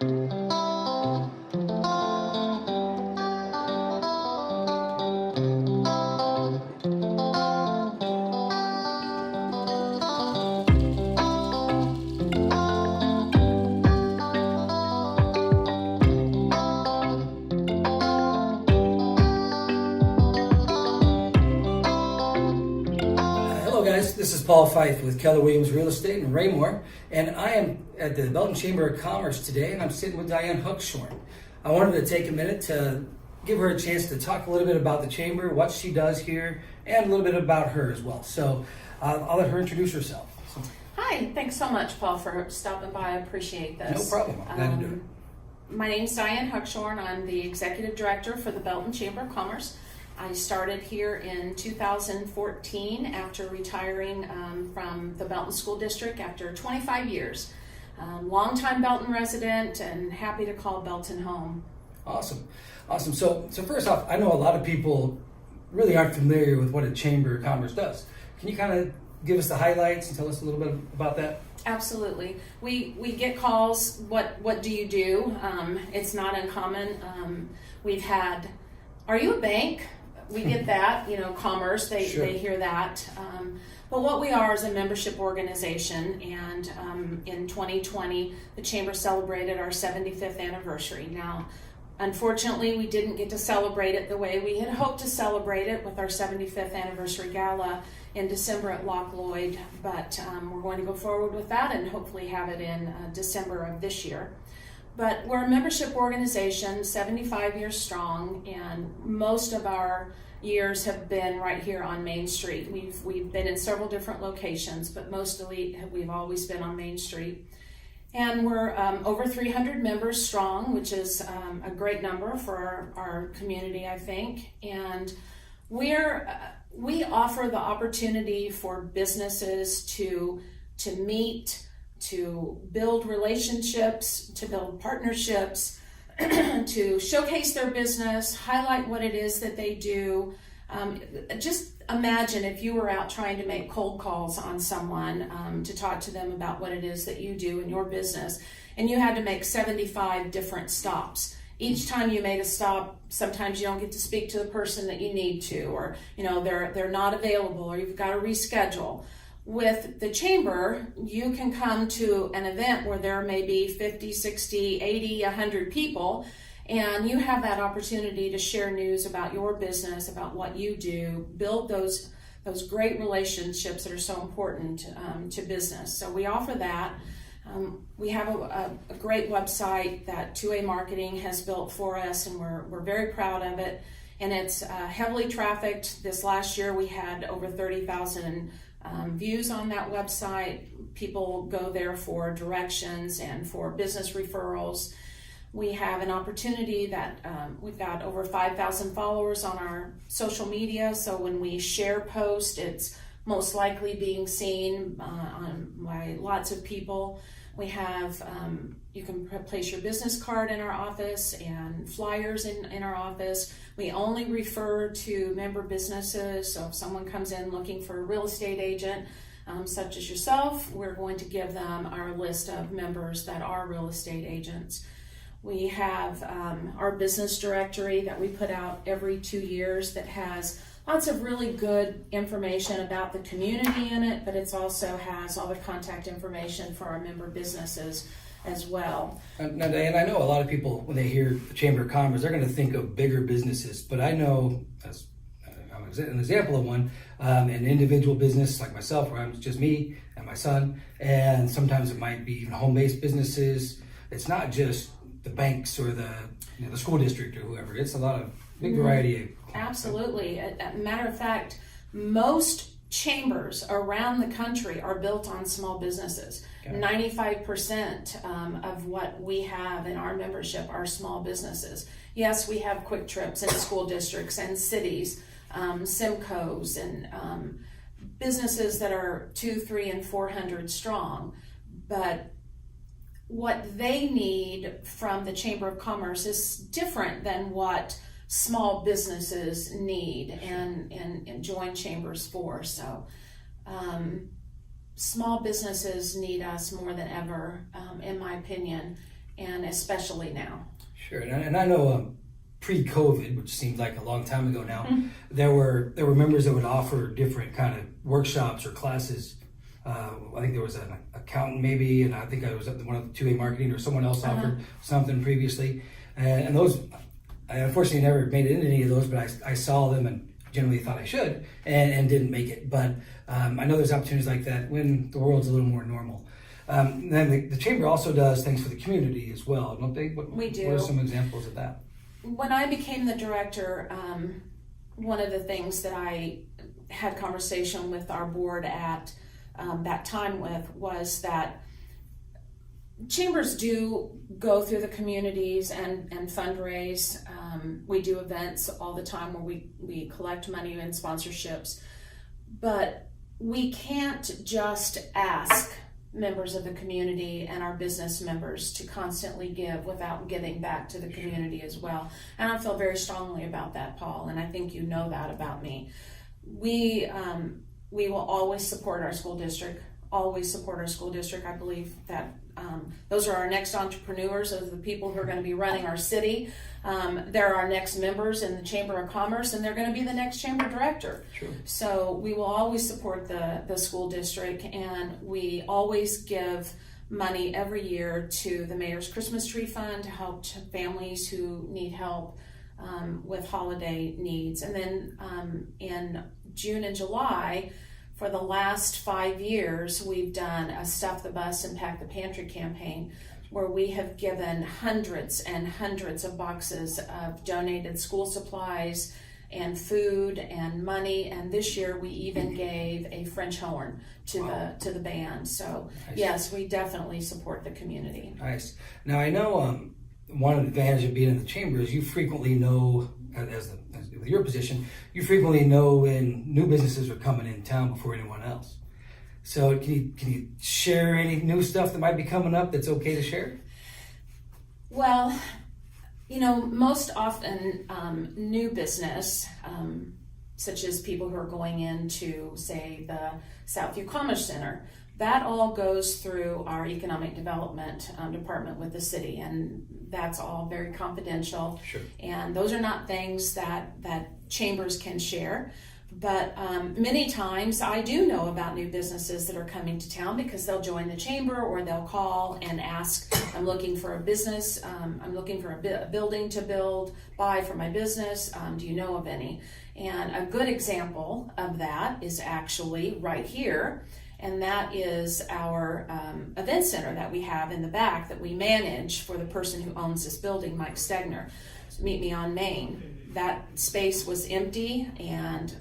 Hello guys, this is Paul Fife with Keller Williams Real Estate in Raymore, and I am at the Belton Chamber of Commerce today, and I'm sitting with Diane Huckshorn. I wanted to take a minute to give her a chance to talk a little bit about the Chamber, what she does here, and a little bit about her as well. So I'll let her introduce herself. So, Hi, thanks so much, Paul, for stopping by. I appreciate this. no problem, I'm glad to do it. My name's Diane Huckshorn. I'm the Executive Director for the Belton Chamber of Commerce. I started here in 2014 after retiring from the Belton School District after 25 years. Longtime Belton resident and happy to call Belton home. Awesome. So first off, I know a lot of people really aren't familiar with what a Chamber of Commerce does. Can you kind of give us the highlights and tell us a little bit about that? Absolutely. We get calls, what do you do? It's not uncommon. We've had, are you a bank? We get that, commerce, they hear that. But what we are is a membership organization, and in 2020, the Chamber celebrated our 75th anniversary. Now, unfortunately, we didn't get to celebrate it the way we had hoped to celebrate it with our 75th anniversary gala in December at Loch Lloyd, but we're going to go forward with that and hopefully have it in December of this year. But we're a membership organization, 75 years strong, and most of our years have been right here on Main Street. We've been in several different locations, but mostly we've always been on Main Street. And we're over 300 members strong, which is a great number for our community, I think. And we offer the opportunity for businesses to meet, to build relationships, to build partnerships, to showcase their business, highlight what it is that they do. Just imagine if you were out trying to make cold calls on someone to talk to them about what it is that you do in your business, and you had to make 75 different stops. Each time you made a stop, sometimes you don't get to speak to the person that you need to, or they're not available, or you've got to reschedule. With the Chamber, you can come to an event where there may be 50, 60, 80, 100 people, and you have that opportunity to share news about your business, about what you do, build those great relationships that are so important to business. So we offer that. We have a great website that 2A Marketing has built for us, and we're very proud of it. And it's heavily trafficked. This last year we had over 30,000 views on that website. People go there for directions and for business referrals. We have an opportunity that we've got over 5,000 followers on our social media, so when we share posts, it's most likely being seen by lots of people. We have, you can place your business card in our office and flyers in our office. We only refer to member businesses, so if someone comes in looking for a real estate agent, such as yourself, we're going to give them our list of members that are real estate agents. We have our business directory that we put out every 2 years that has lots of really good information about the community in it, but it also has all the contact information for our member businesses as well. Now, Diane, I know a lot of people, when they hear the Chamber of Commerce, they're going to think of bigger businesses, but I know, as an example of one, an individual business like myself, where it's just me and my son, and sometimes it might be even home-based businesses. It's not just the banks or the school district or whoever. It's a lot of big variety of Absolutely. A matter of fact, most chambers around the country are built on small businesses. Okay. 95% of what we have in our membership are small businesses. Yes, we have quick trips in school districts and cities, Simcoes, and businesses that are 200, 300, and 400 strong. But what they need from the Chamber of Commerce is different than what small businesses need and join chambers for. So small businesses need us more than ever, in my opinion. and especially now. Sure, and I know pre-COVID, which seems like a long time ago now, there were members that would offer different kind of workshops or classes. I think there was an accountant maybe, and I think I was at one of the 2A marketing, or someone else offered something previously. And those, I unfortunately never made it into any of those, but I saw them and generally thought I should, and didn't make it. But I know there's opportunities like that when the world's a little more normal. Then the Chamber also does things for the community as well, don't they? We do. What are some examples of that? When I became the director, one of the things that I had conversation with our board at that time with was that chambers do go through the communities and fundraise. We do events all the time where we collect money and sponsorships, but we can't just ask members of the community and our business members to constantly give without giving back to the community as well. And I feel very strongly about that, Paul, and I think you know that about me. We will always support our school district, always support our school district. I believe that those are our next entrepreneurs, those are the people who are going to be running our city. They're our next members in the Chamber of Commerce, and they're going to be the next chamber director. True. So we will always support the school district, and we always give money every year to the Mayor's Christmas Tree Fund to help families who need help with holiday needs. And then in June and July, for the last 5 years, we've done a Stuff the Bus and Pack the Pantry campaign, where we have given hundreds and hundreds of boxes of donated school supplies and food and money. And this year we even gave a French horn to the band. So nice. Yes, we definitely support the community. Nice. Now I know one advantage of being in the chamber is you frequently know, with your position, you frequently know when new businesses are coming in town before anyone else. So can you share any new stuff that might be coming up that's okay to share? Well, most often new business, such as people who are going into, say, the Southview Commerce Center, that all goes through our economic development department with the city, and that's all very confidential. Sure. And those are not things that chambers can share. But many times I do know about new businesses that are coming to town because they'll join the chamber or they'll call and ask, I'm looking for a business, I'm looking for a building to buy for my business, do you know of any? And a good example of that is actually right here, and that is our event center that we have in the back that we manage for the person who owns this building, Mike Stegner. Meet Me on Main. That space was empty, and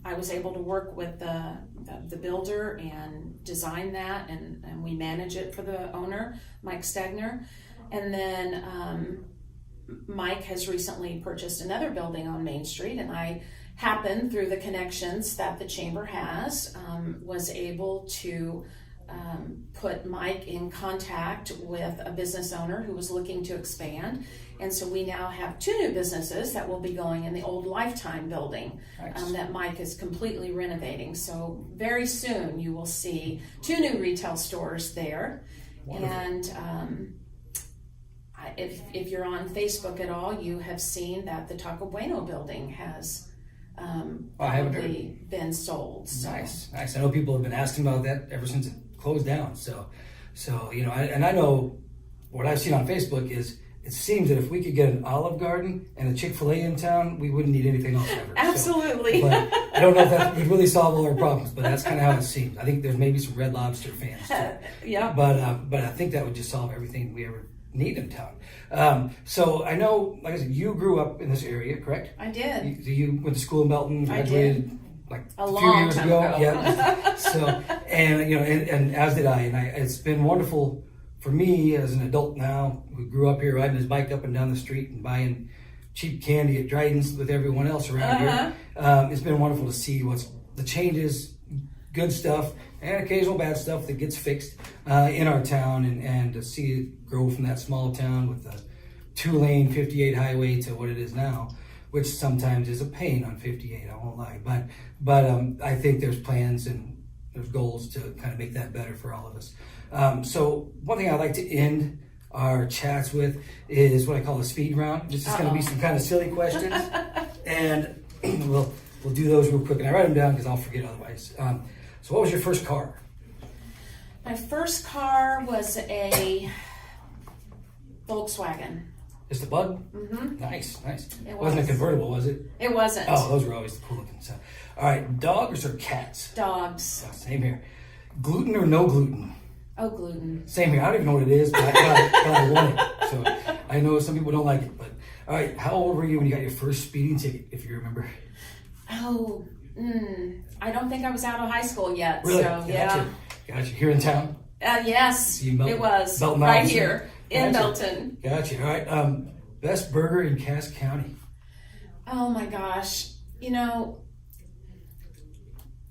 I was able to work with the builder and design that, and we manage it for the owner, Mike Stegner. And then Mike has recently purchased another building on Main Street, and I happened, through the connections that the chamber has, was able to put Mike in contact with a business owner who was looking to expand. And so we now have 2 new businesses that will be going in the old Lifetime building. Nice. That Mike is completely renovating. So very soon you will see 2 new retail stores there. Wonderful. And if you're on Facebook at all, you have seen that the Taco Bueno building has probably been sold. So. Nice. I know people have been asking about that ever since it closed down. So I know what I've seen on Facebook is, it seems that if we could get an Olive Garden and a Chick-fil-A in town, we wouldn't need anything else ever. Absolutely. So, but I don't know if that would really solve all our problems, but that's kind of how it seems. I think there's maybe some Red Lobster fans too. Yeah. But I think that would just solve everything we ever need in town. So I know, like I said, you grew up in this area, correct? I did. You went to school in Belton, graduated. I did. Like a few long years time ago. Yeah. So, and as did I, it's been wonderful for me as an adult now, who grew up here riding his bike up and down the street and buying cheap candy at Dryden's with everyone else around here. It's been wonderful to see what's the changes, good stuff, and occasional bad stuff that gets fixed in our town, and to see it grow from that small town with the 2-lane 58 highway to what it is now, which sometimes is a pain on 58, I won't lie. But I think there's plans and there's goals to kind of make that better for all of us. So one thing I'd like to end our chats with is what I call a speed round. This is going to be some kind of silly questions, and we'll do those real quick. And I write them down because I'll forget otherwise. So, what was your first car? My first car was a Volkswagen. Just a Bug? Mm-hmm. Nice. It Wasn't a convertible, was it? It wasn't. Oh, those were always the cool looking stuff. All right, dogs or cats? Dogs. Oh, same here. Gluten or no gluten? Oh, gluten. Same here. I don't even know what it is, but I want it. So I know some people don't like it. But all right, how old were you when you got your first speeding ticket, if you remember? Oh, I don't think I was out of high school yet. Really? So yeah. Gotcha. Here in town? Yes, it was Belton, right Officer? here in Belton. Gotcha. All right. Best burger in Cass County? Oh my gosh. You know,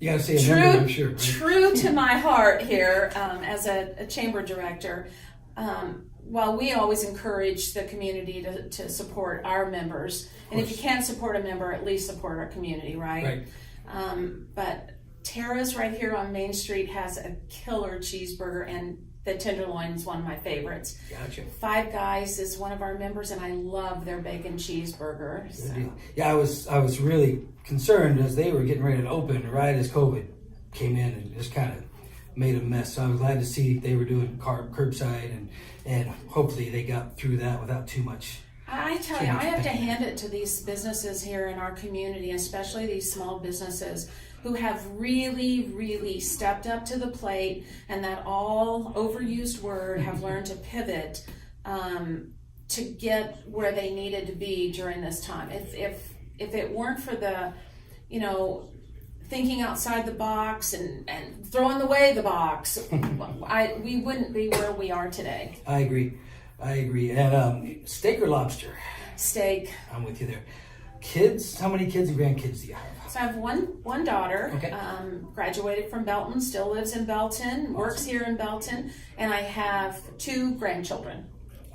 you got to say a number, I'm sure. Right? True to my heart here, as a chamber director, while we always encourage the community to support our members, and if you can't support a member, at least support our community, right? But Tara's right here on Main Street has a killer cheeseburger, and the tenderloin is one of my favorites. Gotcha. Five Guys is one of our members, and I love their bacon cheeseburger. Good deal. Yeah, I was really concerned as they were getting ready to open right as COVID came in and just kind of made a mess. So I was glad to see they were doing curbside, and hopefully they got through that without too much. I tell you, I have to hand it to these businesses here in our community, especially these small businesses who have really, really stepped up to the plate, and that all overused word have learned to pivot to get where they needed to be during this time. If it weren't for the, thinking outside the box and throwing away the box, we wouldn't be where we are today. I agree. And steak or lobster? Steak. I'm with you there. Kids? How many kids and grandkids do you have? So I have one daughter, okay. Graduated from Belton, still lives in Belton, works here in Belton, and I have two grandchildren.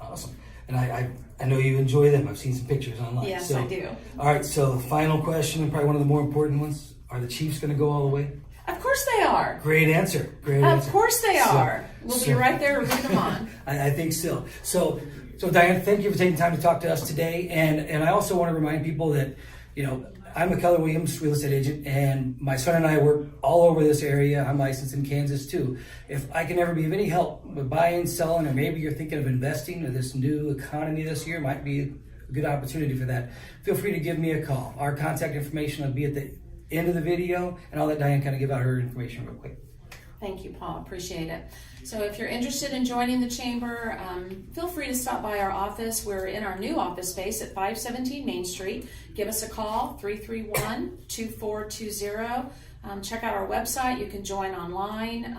Awesome. And I know you enjoy them. I've seen some pictures online. Yes, I do. All right, so the final question, and probably one of the more important ones, are the Chiefs going to go all the way? Of course they are. Great answer. Of course they are. We'll be right there rooting them on. I think still. So Diane, thank you for taking time to talk to us today. And I also want to remind people that, I'm a Keller Williams real estate agent, and my son and I work all over this area. I'm licensed in Kansas too. If I can ever be of any help with buying, selling, or maybe you're thinking of investing in this new economy this year, might be a good opportunity for that. Feel free to give me a call. Our contact information will be at the end of the video, and I'll let Diane kind of give out her information real quick. Thank you, Paul. Appreciate it. So if you're interested in joining the chamber, feel free to stop by our office. We're in our new office space at 517 Main Street. Give us a call, 331-2420. Check out our website. You can join online.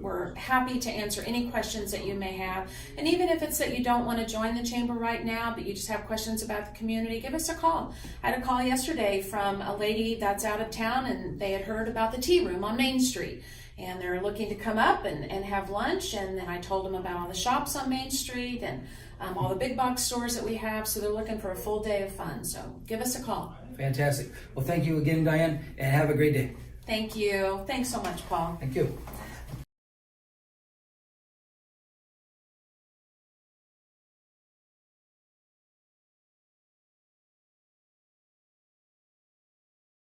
We're happy to answer any questions that you may have. And even if it's that you don't want to join the chamber right now, but you just have questions about the community, give us a call. I had a call yesterday from a lady that's out of town, and they had heard about the tea room on Main Street. And they're looking to come up and have lunch. And then I told them about all the shops on Main Street and all the big box stores that we have. So they're looking for a full day of fun. So give us a call. Fantastic. Well, thank you again, Diane, and have a great day. Thank you. Thanks so much, Paul. Thank you.